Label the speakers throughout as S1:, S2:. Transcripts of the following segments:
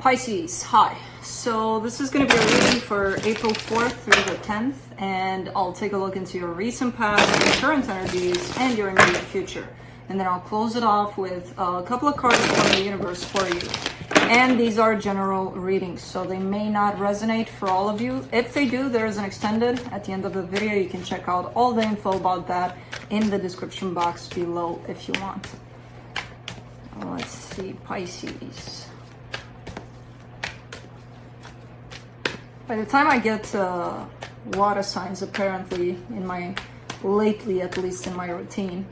S1: Pisces, hi. So this is going to be a reading for April 4th through the 10th, and I'll take a look into your recent past, your current energies, and your immediate future. And then I'll close it off with a couple of cards from the universe for you. And these are general readings, so they may not resonate for all of you. If they do, there is an extended at the end of the video. You can check out all the info about that in the description box below if you want. Let's see, Pisces. By the time I get to water signs, apparently, lately at least in my routine,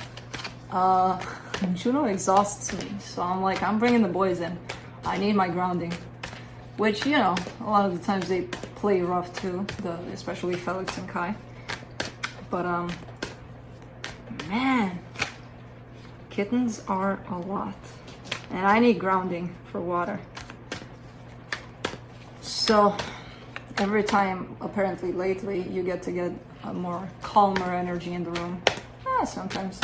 S1: Juno exhausts me. So I'm like, I'm bringing the boys in. I need my grounding. Which, you know, a lot of the times they play rough too, especially Felix and Kai. But, man, kittens are a lot. And I need grounding for water. So every time, apparently lately, you get a more calmer energy in the room. Sometimes.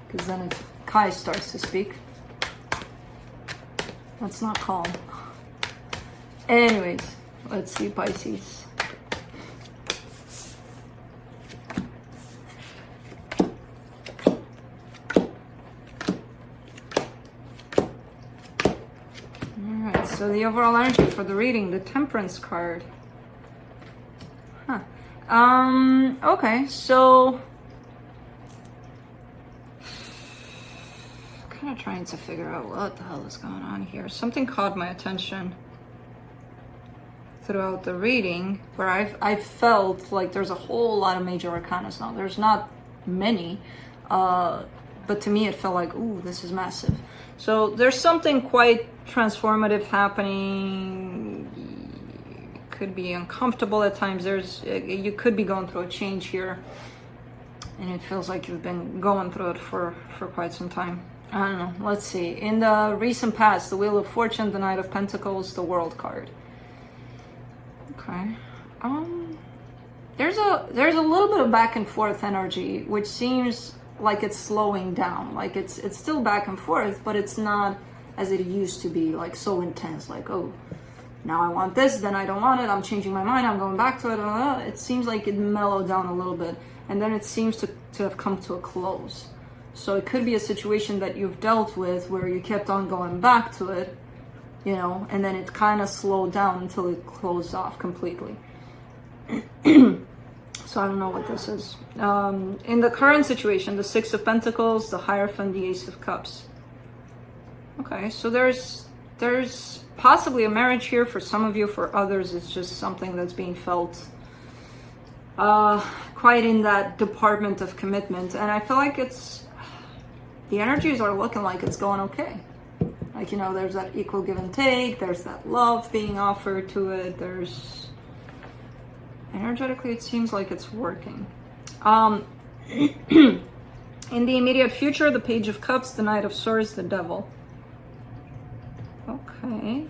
S1: Because then if Kai starts to speak, that's not calm. Anyways, let's see, Pisces. Alright, so the overall energy for the reading, the Temperance card. Okay, so kind of trying to figure out what the hell is going on here. Something caught my attention throughout the reading where I felt like there's a whole lot of major arcanas now. There's not many, but to me it felt like, ooh, this is massive. So there's something quite transformative happening. Could be uncomfortable at times. You could be going through a change here, and it feels like you've been going through it for quite some time. I don't know. Let's see. In the recent past, the Wheel of Fortune, the Knight of Pentacles, the World card. Okay. There's a little bit of back and forth energy, which seems like it's slowing down. Like it's still back and forth, but it's not as it used to be, like so intense. Like, oh, now I want this, then I don't want it. I'm changing my mind. I'm going back to it. It seems like it mellowed down a little bit, and then it seems to have come to a close. So it could be a situation that you've dealt with where you kept on going back to it, you know, and then it kind of slowed down until it closed off completely. So I don't know what this is. In the current situation, the Six of Pentacles, the Hierophant, the Ace of Cups. Okay, so there's possibly a marriage here for some of you. For others, it's just something that's being felt quite in that department of commitment. And I feel like the energies are looking like it's going okay. Like, you know, there's that equal give and take. There's that love being offered to it. Energetically, it seems like it's working. In the immediate future, the Page of Cups, the Knight of Swords, the Devil. Okay.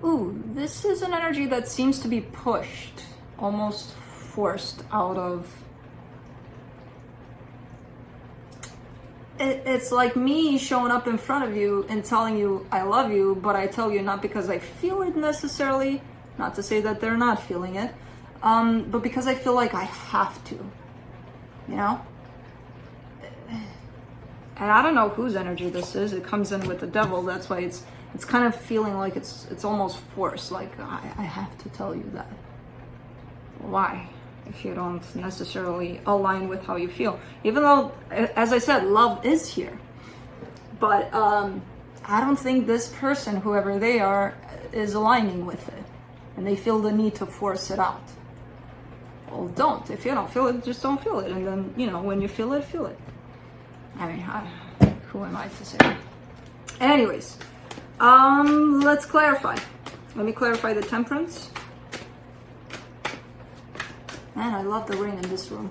S1: Ooh, this is an energy that seems to be pushed, almost forced out of. It's like me showing up in front of you and telling you I love you, but I tell you not because I feel it necessarily, not to say that they're not feeling it, but because I feel like I have to, you know? And I don't know whose energy this is. It comes in with the Devil. That's why it's kind of feeling like it's almost forced, like I have to tell you that. Why? If you don't necessarily align with how you feel. Even though, as I said, love is here. But I don't think this person, whoever they are, is aligning with it. And they feel the need to force it out. Well, don't. If you don't feel it, just don't feel it. And then, you know, when you feel it, feel it. I mean, who am I to say? Anyways, let's clarify. Let me clarify the Temperance. Man, I love the rain in this room.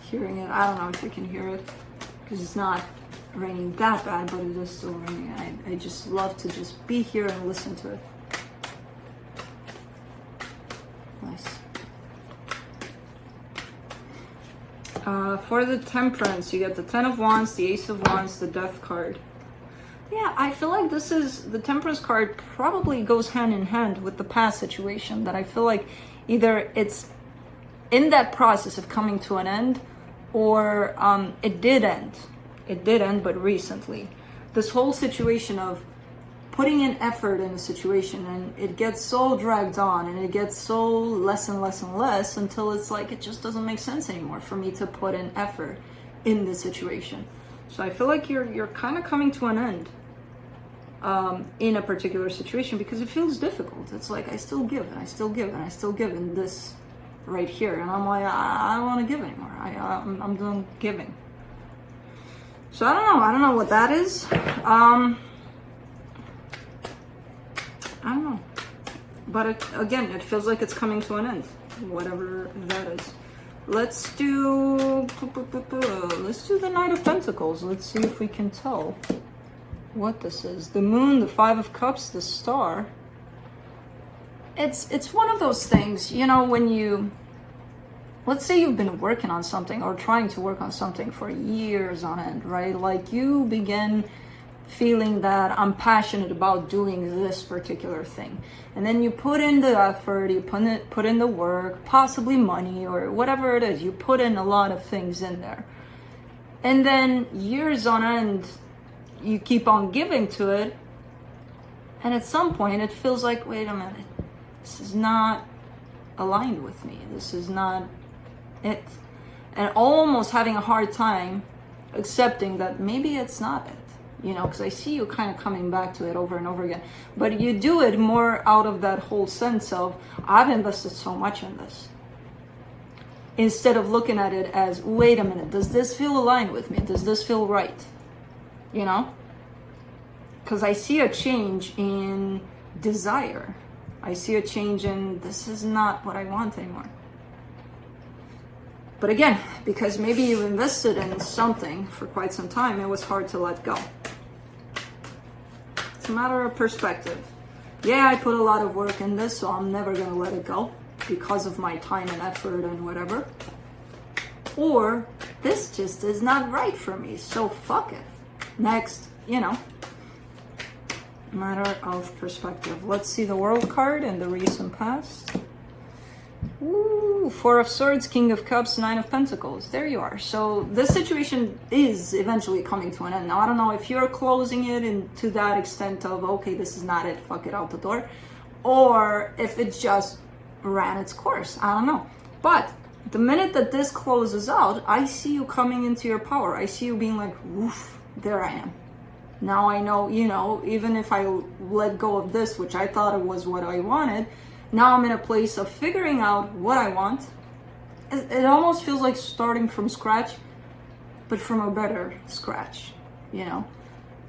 S1: Hearing it, I don't know if you can hear it, because it's not raining that bad, but it is still raining. I just love to just be here and listen to it. Nice. For the Temperance, you get the Ten of Wands, the Ace of Wands, the Death card. Yeah, I feel like this is, the Temperance card probably goes hand in hand with the past situation, that I feel like either it's in that process of coming to an end, or it did end. It did end, but recently. This whole situation of putting in effort in a situation, and it gets so dragged on, and it gets so less and less and less, until it's like it just doesn't make sense anymore for me to put in effort in this situation. So I feel like you're kind of coming to an end in a particular situation, because it feels difficult. It's like I still give and I still give and I still give in this right here, and I'm like, I don't want to give anymore. I'm done giving. So I don't know what that is. I don't know, but it feels like it's coming to an end, whatever that is. Let's do the Knight of Pentacles. Let's see if we can tell what this is. The Moon, the Five of Cups, the Star. It's one of those things, you know, when you, let's say you've been working on something or trying to work on something for years on end, right? Like you begin feeling that I'm passionate about doing this particular thing, and then you put in the effort, you put in the work, possibly money or whatever it is, you put in a lot of things in there, and then years on end you keep on giving to it, and at some point it feels like, wait a minute, this is not aligned with me, this is not it, and almost having a hard time accepting that maybe it's not it. You know, because I see you kind of coming back to it over and over again. But you do it more out of that whole sense of, I've invested so much in this. Instead of looking at it as, wait a minute, does this feel aligned with me? Does this feel right? You know? Because I see a change in desire. I see a change in, this is not what I want anymore. But again, because maybe you invested in something for quite some time, it was hard to let go. It's a matter of perspective. Yeah, I put a lot of work in this, so I'm never gonna let it go because of my time and effort and whatever. Or, this just is not right for me, so fuck it. Next, you know. Matter of perspective. Let's see the World card and the recent past. Ooh, Four of Swords, King of Cups, Nine of Pentacles. There you are. So this situation is eventually coming to an end. Now, I don't know if you're closing it to that extent of, okay, this is not it, fuck it, out the door. Or if it just ran its course. I don't know. But the minute that this closes out, I see you coming into your power. I see you being like, woof, there I am. Now I know, you know, even if I let go of this, which I thought it was what I wanted, now I'm in a place of figuring out what I want. It almost feels like starting from scratch, but from a better scratch, you know,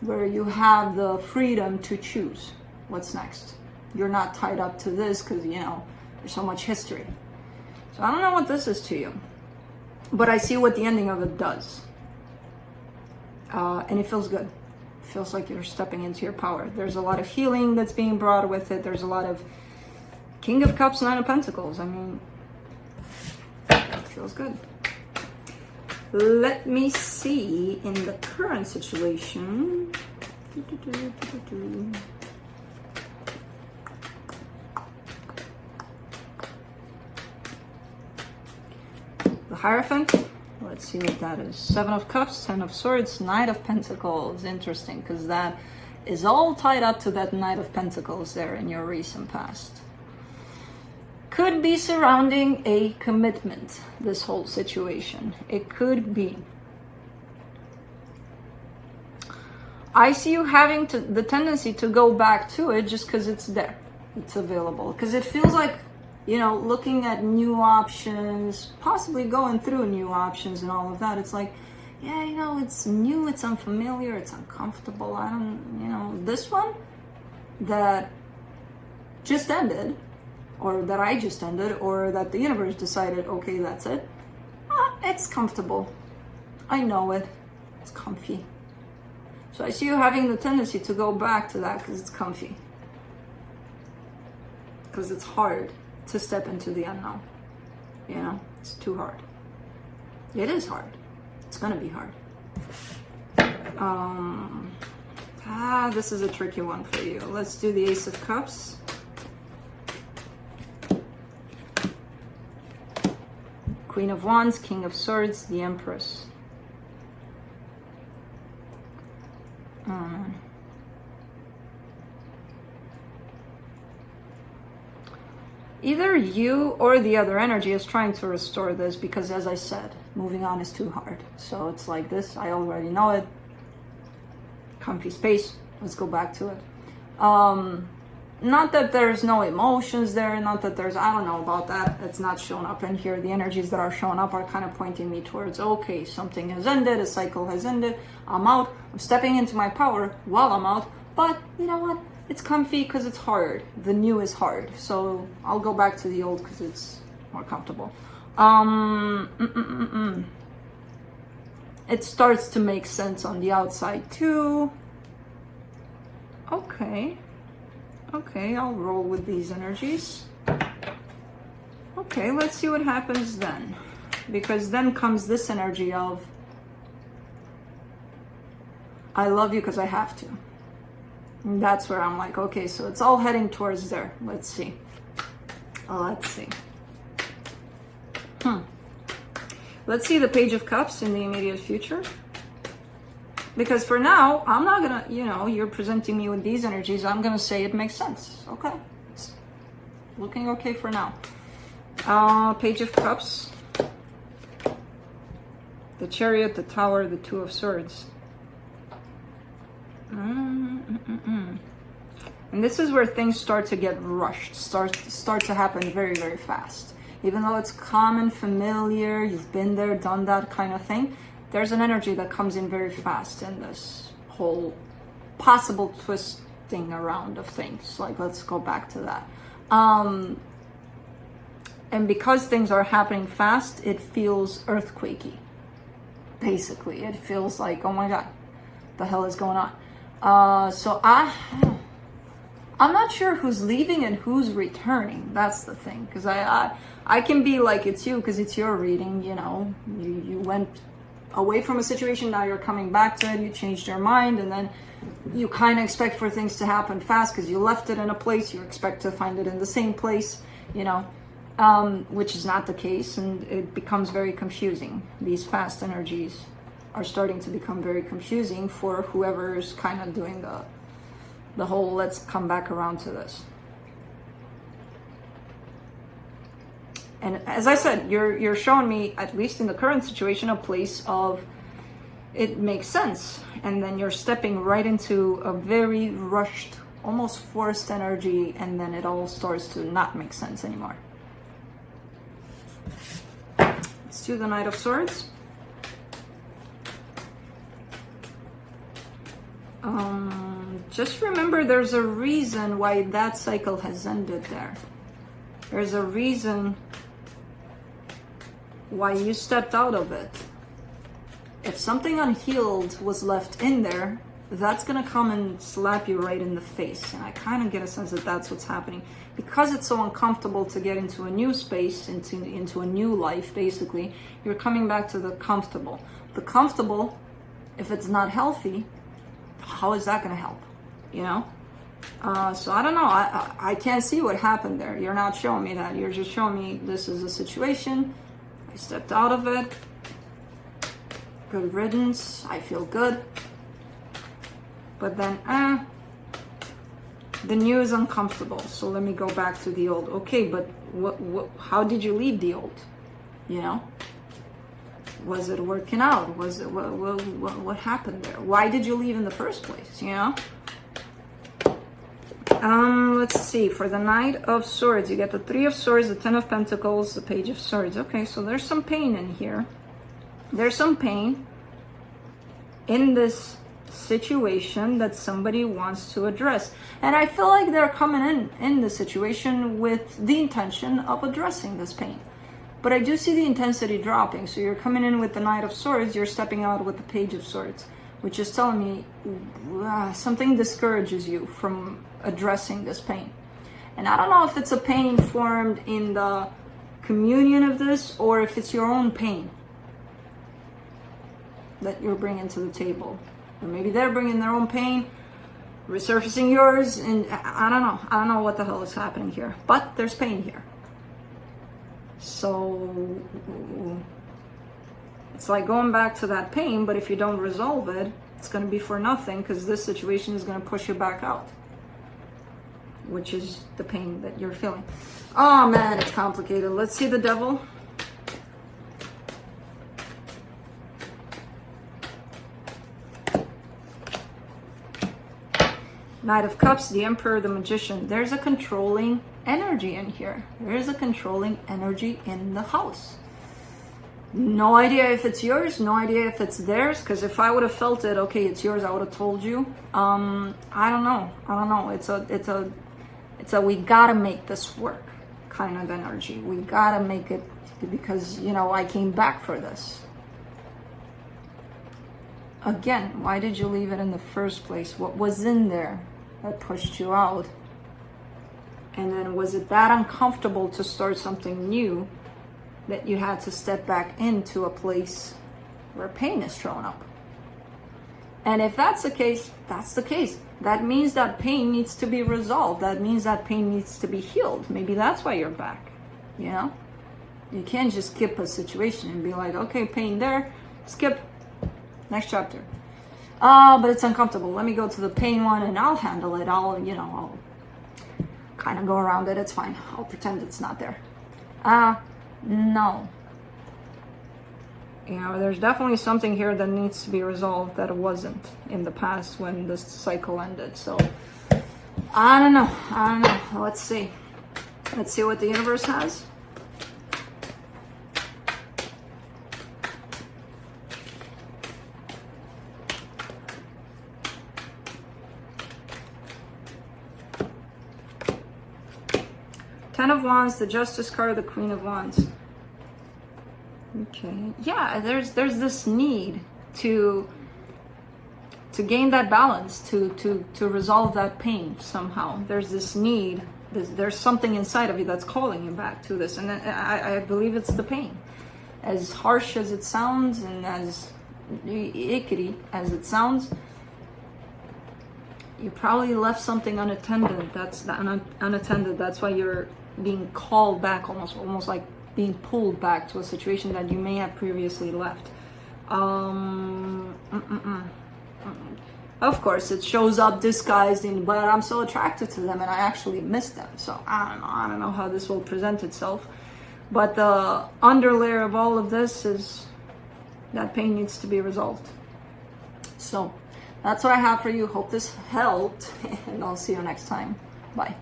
S1: where you have the freedom to choose what's next. You're not tied up to this because, you know, there's so much history. So I don't know what this is to you, but I see what the ending of it does. And it feels good. It feels like you're stepping into your power. There's a lot of healing that's being brought with it. There's a lot of King of Cups, Nine of Pentacles. I mean, it feels good. Let me see in the current situation. The Hierophant. Let's see what that is. Seven of Cups, Ten of Swords, Knight of Pentacles. Interesting, because that is all tied up to that Knight of Pentacles there in your recent past. Could be surrounding a commitment, this whole situation. It could be. I see you having the tendency to go back to it just because it's there. It's available. Because it feels like, you know, looking at new options, possibly going through new options and all of that. It's like, yeah, you know, it's new, it's unfamiliar, it's uncomfortable. I don't, you know, this one that just ended, or that I just ended, or that the universe decided, okay, that's it. It's comfortable. I know it. It's comfy. So I see you having the tendency to go back to that because it's comfy. Because it's hard to step into the unknown. You know, it's too hard. It is hard. It's gonna be hard. This is a tricky one for you. Let's do the Ace of Cups. Queen of Wands, King of Swords, the Empress. Oh, man. Either you or the other energy is trying to restore this because, as I said, moving on is too hard. So it's like this. I already know it. Comfy space. Let's go back to it. Not that there's no emotions there. Not that there's, I don't know about that. It's not showing up in here. The energies that are showing up are kind of pointing me towards, okay, something has ended. A cycle has ended. I'm out. I'm stepping into my power while I'm out. But you know what? It's comfy because it's hard. The new is hard. So I'll go back to the old because it's more comfortable. It starts to make sense on the outside too. Okay. Okay, I'll roll with these energies. Okay, let's see what happens then. Because then comes this energy of, I love you because I have to. And that's where I'm like, okay, so it's all heading towards there. Let's see. Let's see. Let's see the Page of Cups in the immediate future. Because for now, I'm not gonna, you know, you're presenting me with these energies. I'm gonna say it makes sense. Okay. It's looking okay for now. Page of Cups. The Chariot, the Tower, the Two of Swords. And this is where things start to get rushed, start to happen very, very fast. Even though it's common, familiar, you've been there, done that kind of thing, there's an energy that comes in very fast in this whole possible twisting around of things. Like, let's go back to that. And because things are happening fast, it feels earthquakey. Basically, it feels like, oh my God, the hell is going on? So I'm not sure who's leaving and who's returning. That's the thing. Because I can be like, it's you because it's your reading, you know. You went away from a situation, now you're coming back to it, you changed your mind, and then you kind of expect for things to happen fast because you left it in a place, you expect to find it in the same place, you know, which is not the case, and it becomes very confusing. These fast energies are starting to become very confusing for whoever's kind of doing the whole let's come back around to this. And as I said, you're showing me, at least in the current situation, a place of it makes sense. And then you're stepping right into a very rushed, almost forced energy, and then it all starts to not make sense anymore. Let's do the Knight of Swords. Just remember there's a reason why that cycle has ended there. There's a reason why you stepped out of it. If something unhealed was left in there, that's gonna come and slap you right in the face. And I kind of get a sense that that's what's happening. Because it's so uncomfortable to get into a new space, into a new life, basically, you're coming back to the comfortable. The comfortable, if it's not healthy, how is that gonna help? You know? So I don't know. I can't see what happened there. You're not showing me that. You're just showing me this is a situation. I stepped out of it. Good riddance. I feel good. But then, the new is uncomfortable. So let me go back to the old. Okay, but how did you leave the old? You know? Was it working out? Was it what happened there? Why did you leave in the first place? You know? Let's see. For the Knight of Swords, you get the Three of Swords, the Ten of Pentacles, the Page of Swords. Okay, so there's some pain in here. There's some pain in this situation that somebody wants to address. And I feel like they're coming in the situation with the intention of addressing this pain. But I do see the intensity dropping. So you're coming in with the Knight of Swords, you're stepping out with the Page of Swords, which is telling me something discourages you from addressing this pain. And I don't know if it's a pain formed in the communion of this or if it's your own pain that you're bringing to the table. Or maybe they're bringing their own pain. resurfacing yours, and I don't know what the hell is happening here, but there's pain here. So it's like going back to that pain, but if you don't resolve it, it's going to be for nothing, because this situation is going to push you back out, which is the pain that you're feeling. Oh man, it's complicated. Let's see the devil. Knight of Cups, the Emperor, the Magician. There's a controlling energy in here. There is a controlling energy in the house. No idea if it's yours, no idea if it's theirs, because if I would have felt it, okay, it's yours, I would have told you. I don't know. It's a we gotta make this work kind of energy. We gotta make it, because, you know, I came back for this. Again, why did you leave it in the first place? What was in there that pushed you out? And then was it that uncomfortable to start something new that you had to step back into a place where pain is showing up? And if that's the case, that's the case. That means that pain needs to be resolved. That means that pain needs to be healed. Maybe that's why you're back, you know? You can't just skip a situation and be like, okay, pain there, skip, next chapter. But it's uncomfortable. Let me go to the pain one and I'll handle it. I'll kind of go around it. It's fine. I'll pretend it's not there. No. You know, there's definitely something here that needs to be resolved that wasn't in the past when this cycle ended. So, I don't know. Let's see. Let's see what the universe has. Ten of Wands, the Justice card, the Queen of Wands. Okay, yeah, there's this need to gain that balance, to resolve that pain somehow. There's this need. There's something inside of you that's calling you back to this, and I believe it's the pain. As harsh as it sounds, and as icky as it sounds, you probably left something unattended. That's unattended. That's why you're being called back, almost like being pulled back to a situation that you may have previously left. Of course, it shows up disguised in, but I'm so attracted to them and I actually miss them. So I don't know how this will present itself. But the underlayer of all of this is that pain needs to be resolved. So that's what I have for you. Hope this helped, and I'll see you next time. Bye.